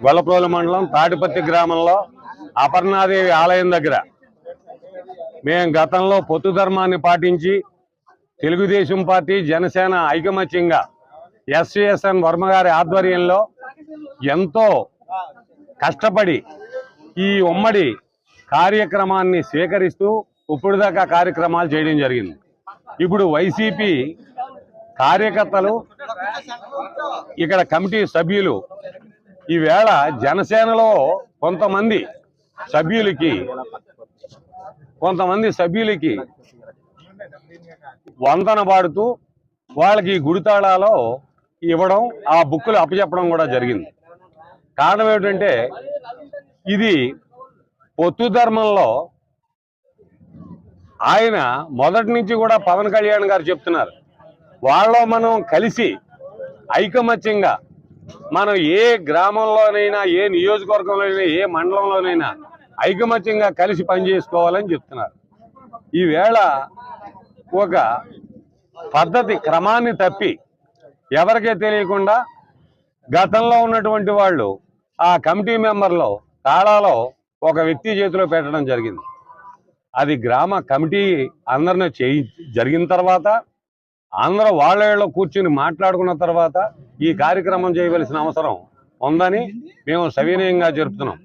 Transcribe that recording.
గొల్లప్రోలు మండలం తాటిపత్తి గ్రామంలో అపర్ణాదేవి ఆలయం దగ్గర మేము గతంలో పొత్తు ధర్మాన్ని పాటించి తెలుగుదేశం పార్టీ జనసేన ఐకమత్యంగా ఎస్ఎస్ఎన్ వర్మ గారి ఆధ్వర్యంలో ఎంతో కష్టపడి ఈ ఉమ్మడి కార్యక్రమాన్ని స్వీకరిస్తూ ఇప్పుడు దాకా కార్యక్రమాలు చేయడం జరిగింది. ఇప్పుడు వైసీపీ కార్యకర్తలు ఇక్కడ కమిటీ సభ్యులు ఈవేళ జనసేనలో కొంతమంది సభ్యులకి వందన పాడుతూ వాళ్ళకి గుడితాళాలో ఇవ్వడం, ఆ బుక్కులు అప్పచెప్పడం కూడా జరిగింది. కారణం ఏమిటంటే ఇది పొత్తు ధర్మంలో ఆయన మొదటి నుంచి కూడా పవన్ కళ్యాణ్ గారు చెప్తున్నారు, వాళ్ళలో మనం కలిసి ఐకమత్యంగా మనం ఏ గ్రామంలోనైనా, ఏ నియోజకవర్గంలోనైనా, ఏ మండలంలోనైనా ఐకమత్యంగా కలిసి పనిచేసుకోవాలని చెప్తున్నారు. ఈవేళ ఒక పద్ధతి క్రమాన్ని తప్పి ఎవరికే తెలియకుండా గతంలో ఉన్నటువంటి వాళ్ళు ఆ కమిటీ మెంబర్లో తాళాలో ఒక వ్యక్తి చేతిలో పెట్టడం జరిగింది. అది గ్రామ కమిటీ అందరినీ జరిగిన తర్వాత అందరూ వాళ్ళలో కూర్చుని మాట్లాడుకున్న తర్వాత ఈ కార్యక్రమం చేయవలసిన అవసరం ఉందని మేము సవినయంగా జరుపుతున్నాం.